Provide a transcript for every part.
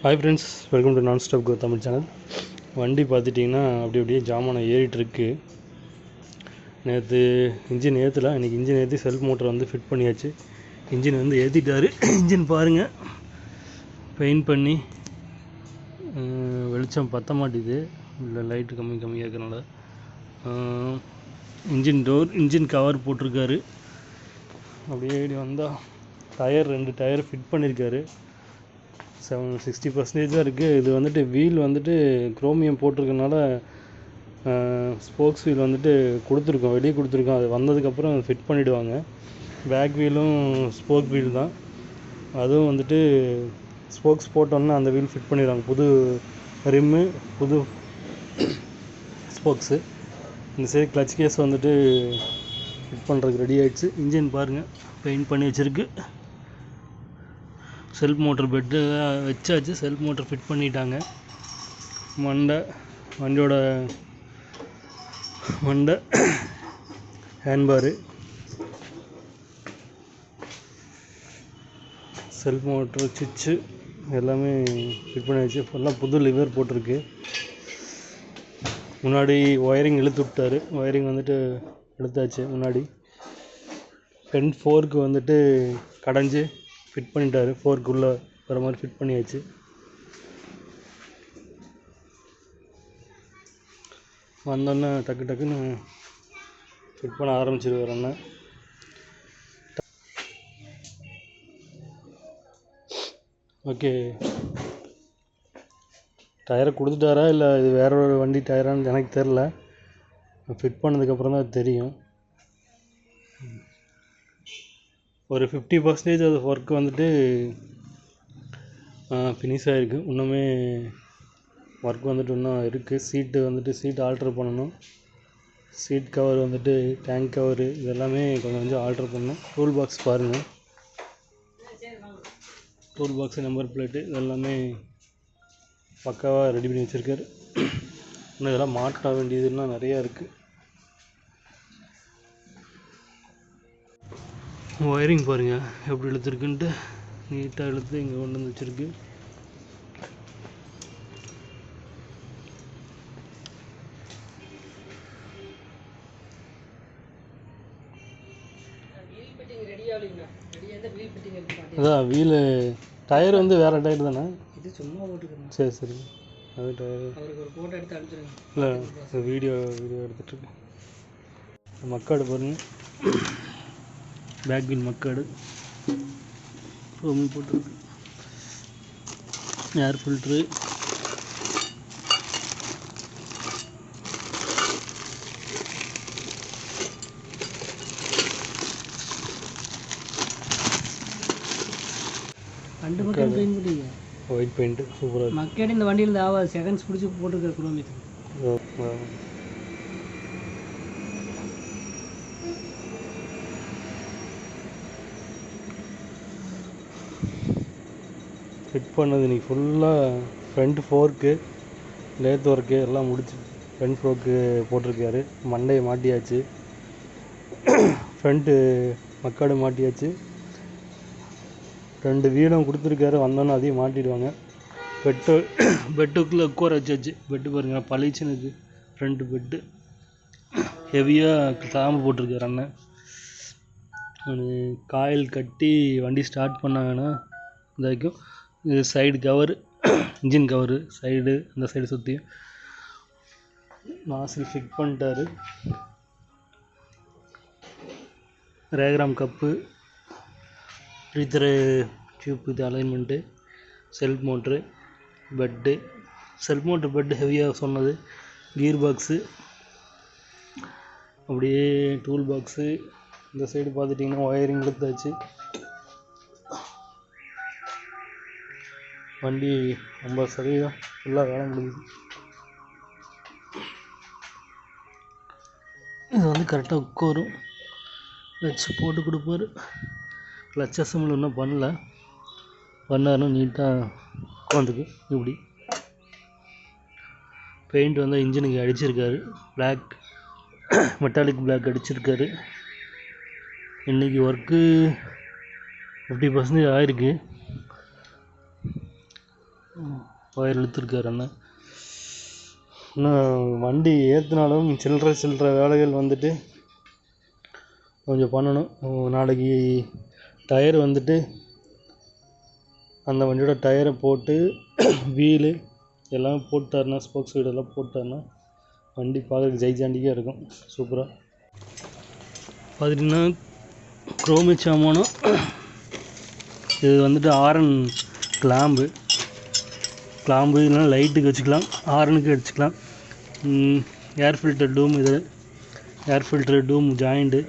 Hi friends, welcome to Non-Stop Go Tamil channel. வண்டி பார்த்துட்டிங்கன்னா அப்படியே ஜாமான் ஏறிட்டுருக்கு. நேற்று இன்ஜின் ஏற்றலை, இன்றைக்கி இன்ஜின் ஏற்றி செல்ஃப் மோட்டர் வந்து ஃபிட் பண்ணியாச்சு. இன்ஜின் வந்து ஏற்றிட்டாரு. இன்ஜின் பாருங்கள், பெயிண்ட் பண்ணி வெளிச்சம் பற்ற மாட்டேது, இல்லை லைட்டு கம்மியாக இருக்கிறனால. இன்ஜின் டோர், இன்ஜின் கவர் போட்டிருக்காரு. அப்படியே வந்தால் டயர் 2 டயர் ஃபிட் பண்ணியிருக்காரு. 60% தான் இருக்குது. இது வந்துட்டு வீல் வந்துட்டு குரோமியம் போட்டிருக்கனால ஸ்போக்ஸ் வீல் வந்துட்டு கொடுத்துருக்கோம், வெளியே கொடுத்துருக்கோம். அது வந்ததுக்கப்புறம் ஃபிட் பண்ணிவிடுவாங்க. பேக் வீலும் ஸ்போக் வீல் தான், அதுவும் வந்துட்டு ஸ்போக்ஸ் போட்டோன்னா அந்த வீல் ஃபிட் பண்ணிடுவாங்க. புது ரிம்மு, புது ஸ்போக்ஸு. இந்த சைடு கிளச் கேஸ் வந்துட்டு ஃபிட் பண்ணுறதுக்கு ரெடி ஆகிடுச்சு. இன்ஜின் பாருங்கள், பெயிண்ட் பண்ணி வச்சுருக்கு. செல்ஃப் மோட்டர் பெட்டு வச்சாச்சு, செல்ஃப் மோட்டர் ஃபிட் பண்ணிட்டாங்க. வண்டியோட மண்டை ஹேண்ட்பாரு, செல்ஃப் மோட்ரு சுவிட்சு எல்லாமே ஃபிட் பண்ணியாச்சு. ஃபுல்லாக புது லிவர் போட்டிருக்கு. முன்னாடி ஒயரிங் இழுத்து விட்டார், ஒயரிங் வந்துட்டு இழுத்தாச்சு. முன்னாடி ஃப்ரண்ட் ஃபோர்க்கு வந்துட்டு கடைஞ்சி ஃபிட் பண்ணிட்டார். ஃபோர்க்குள்ளே வர மாதிரி ஃபிட் பண்ணியாச்சு. வந்தோடனே டக்குன்னு ஃபிட் பண்ண ஆரம்பிச்சிருவார் அண்ணன். ஓகே, டயரை கொடுத்துட்டாரா இல்லை இது வேற ஒரு வண்டி டயரான்னு எனக்கு தெரில. ஃபிட் பண்ணதுக்கப்புறம் தான் தெரியும். ஒரு 50% அது ஒர்க் வந்துட்டு ஃபினிஷ் ஆகிருக்கு. இன்னுமே ஒர்க் வந்துட்டு இன்னும் இருக்குது. சீட்டு ஆல்ட்ரு பண்ணணும். சீட் கவர் வந்துட்டு, டேங்க் கவரு இதெல்லாமே கொஞ்சம் ஆல்ட்ரு பண்ணணும். டூல் பாக்ஸ் பாருங்கள், டூல் பாக்ஸு, நம்பர் பிளேட்டு இதெல்லாமே பக்காவாக ரெடி பண்ணி வச்சுருக்காரு. இன்னும் இதெல்லாம் மாட்ட வேண்டியதுன்னா நிறையா இருக்குது. ஒயரிங் பாருங்கள் எப்படி இழுத்துருக்குன்ட்டு, நீட்டாக இழுத்து இங்கே கொண்டு வந்து வச்சுருக்கு. அதான் வீலு டயர் வந்து வேறு டயர் தானே, இது சும்மா போட்டுக்கிறேன். சரி அது டயர் அவருக்கு ஒரு ஃபோட்டோ எடுத்து அனுப்பிச்சிருங்க. இல்லை வீடியோ எடுத்துகிட்ருக்கேன். மக்காடு பாருங்கள், பேக் வீல் மக்காடு போட்டிருக்கு. ஏர் ஃபில்ட்ரு, ரெண்டு பக்கம் பெயிண்ட் பண்ணிங்க, ஒயிட் பெயிண்ட்டு சூப்பராக. மக்கேடு இந்த வண்டியில் ஆகாது, செகண்ட்ஸ் பிடிச்சி போட்டுருக்க குரோமியத்துக்கு. ஃபிட் பண்ணது இன்றைக்கி ஃபுல்லாக ஃப்ரண்ட் ஃபோர்க்கு லேத் ஒர்க்கு எல்லாம் முடிச்சு ஃப்ரண்ட் ஃபோர்க்கு போட்டிருக்காரு. மண்டையை மாட்டியாச்சு, ஃப்ரண்ட்டு மக்காடு மாட்டியாச்சு, 2 வீலும் கொடுத்துருக்காரு. வந்தோன்னே அதையும் மாட்டிடுவாங்க. பெட்டுக்குள்ளே உட்கார வச்சாச்சு. பெட்டு பாருங்கள் பளிச்சுனுக்கு, ஃப்ரண்ட்டு பெட்டு ஹெவியாக தாம்பு போட்டிருக்காரு அண்ணன். காயில் கட்டி வண்டி ஸ்டார்ட் பண்ணாங்கன்னா இதாக்கும். இது side cover, engine cover side, அந்த சைடு சுற்றியும் நாசில் ஃபிட் பண்ணிட்டாரு. ரேகிராம் கப்பு, ப்ரீத்தரு டியூப், இது alignment, self motor bed, self motor bed ஹெவியாக சொன்னது, கீர் பாக்ஸு, அப்படியே டூல் பாக்ஸு. இந்த சைடு பார்த்துட்டிங்கன்னா ஒயரிங் இழுத்தாச்சு. வண்டி 50% ஃபுல்லாக வேலை முடியுது. இது வந்து கரெக்டாக உட்காரும், வச்சு போட்டு கொடுப்பாரு. கிளச் அசம்பிள் இன்னும் பண்ணாருன்னா நீட்டாக உட்காந்துக்கு. இப்படி பெயிண்ட் வந்து இன்ஜினுக்கு அடிச்சிருக்காரு, பிளாக் மெட்டாலிக் பிளாக் அடிச்சிருக்காரு. இன்றைக்கி ஒர்க்கு 50% ஆயிருக்கு. ஒயர் இழுத்துருக்காரு அண்ணன். இன்னும் வண்டி ஏற்றினாலும் சில்லற வேலைகள் வந்துட்டு கொஞ்சம் பண்ணணும். நாளைக்கு டயர் வந்துட்டு அந்த வண்டியோட டயரை போட்டு வீலு எல்லாமே போட்டாருன்னா, ஸ்போக்ஸ் வீடெல்லாம் போட்டாருன்னா வண்டி பார்க்குறதுக்கு ஜெய்ஜாண்டிக்காக இருக்கும். சூப்பராக பார்த்துட்டிங்கன்னா குரோமி சாமானம். இது வந்துட்டு ஆரன் கிளாம்பு இல்லைனா லைட்டுக்கு வச்சுக்கலாம், ஆரனுக்கு வச்சுக்கலாம். ஏர் ஃபில்டர் டூம், இது air filter dome joint.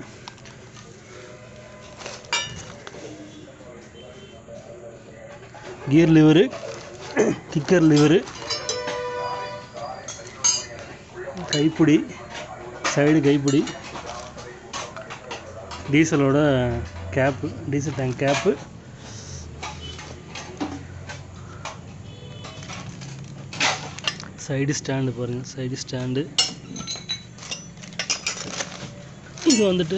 Gear lever, kicker lever, கைப்பிடி, சைடு கைப்பிடி, டீசலோட cap, diesel tank cap, side stand பாருங்கள், சைடு ஸ்டாண்டு. இது வந்துட்டு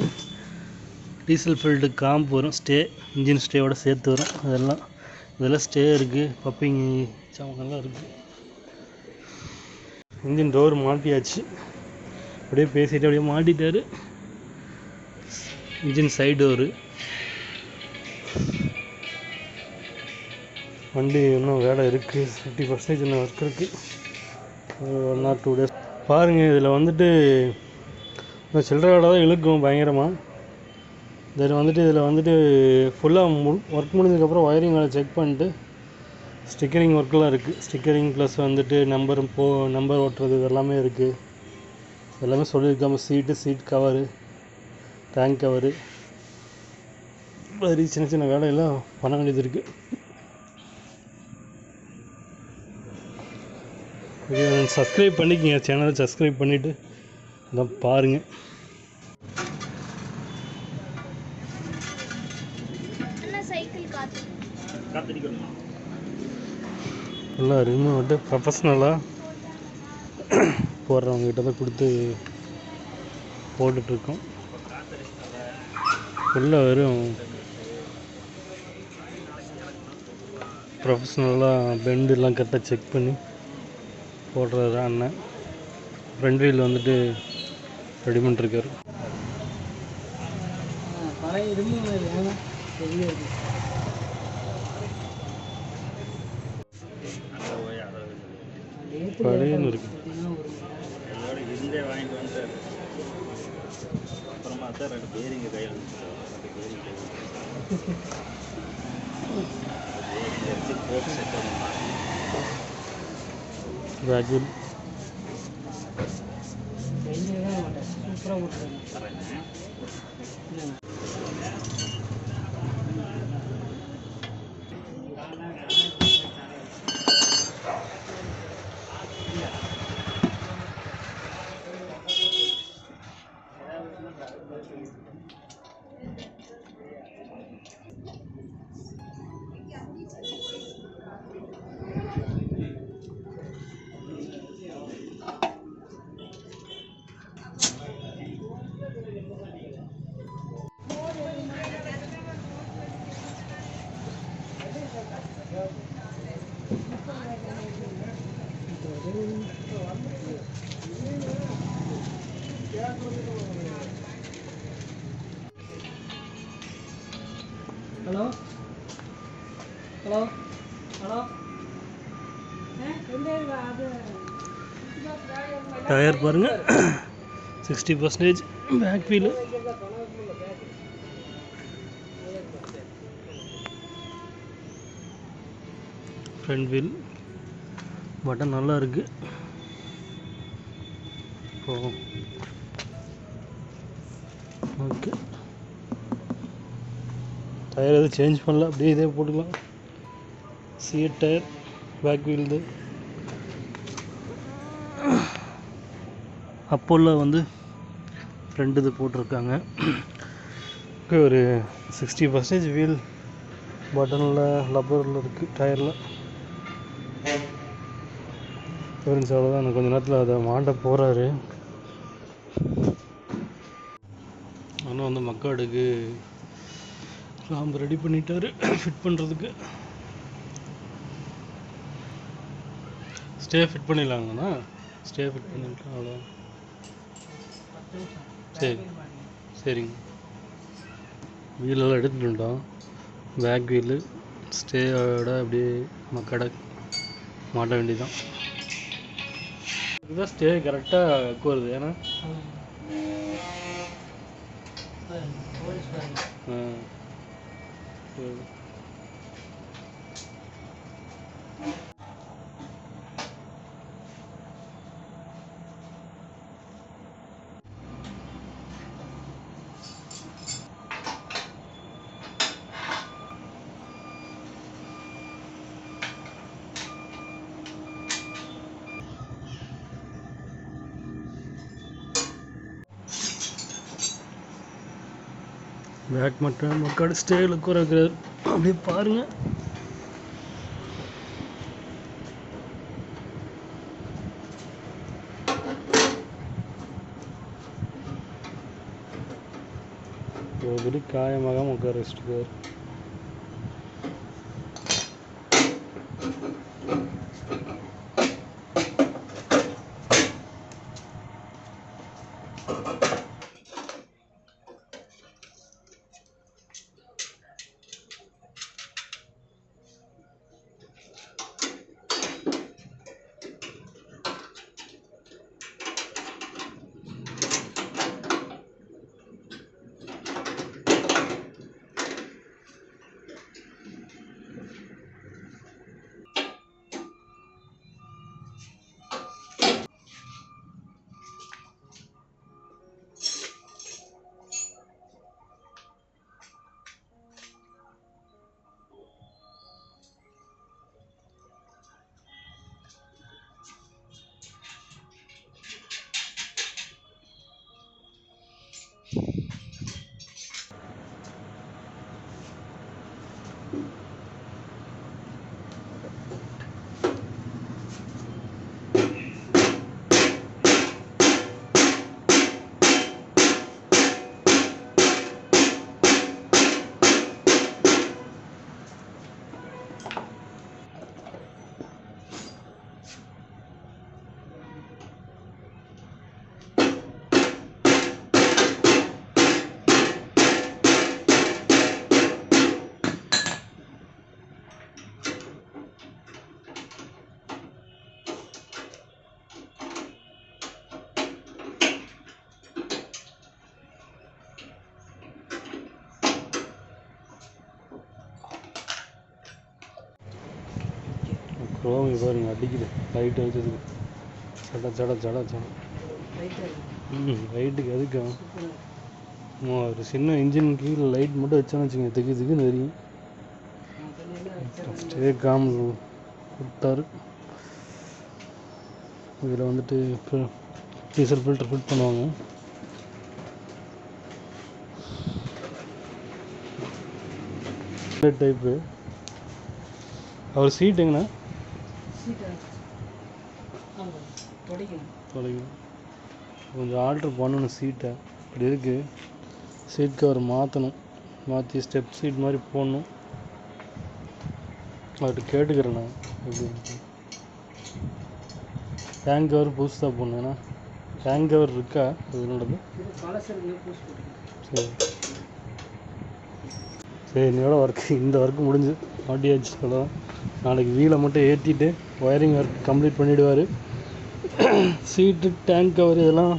டீசல் ஃபில்டு காம்பு வரும், ஸ்டே, இன்ஜின் ஸ்டேவோட சேர்த்து வரும். இதெல்லாம் ஸ்டே இருக்குது, பப்பிங் சாமான்லாம் இருக்குது. இன்ஜின் டோர் மாட்டியாச்சு, அப்படியே பேசிட்டு அப்படியே மாட்டிட்டாரு. Engine side door. வண்டி இன்னும் வேலை இருக்குது, 50% இன்னும் ஒர்க் இருக்குது. 1 or 2 days பாருங்கள். இதில் வந்துட்டு இந்த சில்லறை வேலை தான் இழுக்கும் பயங்கரமாக. இதில் வந்துட்டு ஃபுல்லாக ஒர்க் முடிஞ்சதுக்கப்புறம் ஒயரிங் வேலை செக் பண்ணிட்டு ஸ்டிக்கரிங் ஒர்க்கெலாம் இருக்குது. ஸ்டிக்கரிங் ப்ளஸ் வந்துட்டு நம்பர் ஓட்டுறது இதெல்லாமே இருக்குது. எல்லாமே சொல்லியிருக்காம சீட் கவரு, டேங்க் கவரு, மாதிரி சின்ன வேலையெல்லாம் பண்ண வேண்டியது இருக்குது. சப்ஸ்கிரைப் பண்ணிக்கங்க, சேனலை சப்ஸ்கிரைப் பண்ணிவிட்டு இதான் பாருங்கள். நல்லா ரிமூவ் விட்டு ப்ரொஃபஷ்னலாக போடுறவங்ககிட்ட தான் கொடுத்து போட்டுட்ருக்கோம். ஃபுல்லாக வெறும் ப்ரொஃபஷ்னலாக பெண்டெல்லாம் கரெக்டாக செக் பண்ணி போடுறது தான் அண்ணன். ஃப்ரண்ட் வீல் வந்துட்டு ரெடி பண்ணிருக்காரு. பழையன்னு இருக்கு. பேக்கில் ஹலோ டயர் பாருங்கள் 60%. Back wheel front wheel button நல்லா இருக்குது. ஓகே, டயர் எதுவும் சேஞ்ச் பண்ணல, அப்படியே இதே போட்டுக்கலாம். சீட் டயர், பேக் வீல்து. அப்போல வந்து ஃப்ரண்ட் இது போட்டிருக்காங்க. ஒரு 60% வீல் பட்டனில் லப்பரில் இருக்குது டயரில். ஃப்ரெண்ட்ஸ் அவ்வளோதான். எனக்கு கொஞ்சம் நேரத்தில் அதை மாட்ட போகிறாரு. ஆனால் வந்து மக்காடுக்கு லாம்பு ரெடி பண்ணிட்டாரு ஃபிட் பண்ணுறதுக்கு. ஸ்டே ஃபிட் பண்ணிடலாங்கண்ணா. ஸ்டே ஃபிட் பண்ணிக்கலாம், அவ்வளோ. சரி சரிங்க. வீலெல்லாம் எடுத்துகிட்டு வந்துட்டோம். பேக் வீலு ஸ்டேயோட அப்படியே கடை மாட்ட வேண்டியதான். இதுதான் ஸ்டே கரெக்டாக கோருது. ஏன்னா பேக் மட்டும் மக்கள் ஸ்டேயில் குறைக்கிறார். அப்படியே பாருங்க. ஒரு காயமாக உட்கார வச்சுருக்காரு. குரோமி பாருங்க அடிக்குது லைட் வச்சதுக்கு. சட சட சட சட. லைட்டுக்கு எதுக்கும் ஒரு சின்ன இன்ஜின் கீழே லைட் மட்டும் வச்சோன்னு வச்சுங்க, திக்கு திக்குன்னு தெரியும். ஸ்டே காம் கொடுத்தாரு. இதில் வந்துட்டு டீசல் ஃபில்டர் ஃபிட் பண்ணுவாங்க. டைப்பு. அவர் சீட் எங்கண்ணா? தொலைக்கும். கொஞ்சம் ஆல்ட்ரு பண்ணணும் சீட்டை. இப்படி இருக்குது. சீட் கவர் மாற்றணும். மாற்றி ஸ்டெப் சீட் மாதிரி போடணும். அவர்கிட்ட கேட்டுக்கிறேன் நான் எப்படி. டேங்க் கவர் புதுசாக போடணும். ஏன்னா டேங்க் கவர் இருக்கா இதனோடது? சரி சரி. என்னோட ஒர்க்கு இந்த ஒர்க்கு முடிஞ்சு மாட்டியாச்சு. அவ்வளோதான். நாளைக்கு வீலை மட்டும் ஏற்றிட்டு ஒயரிங் ஒர்க் கம்ப்ளீட் பண்ணிவிடுவார். சீட்டு டேங்க் கவர் இதெல்லாம்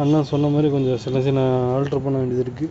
அண்ணா சொன்ன மாதிரி கொஞ்சம் சின்ன சின்ன ஆல்ட்ரு பண்ண வேண்டியது இருக்குது.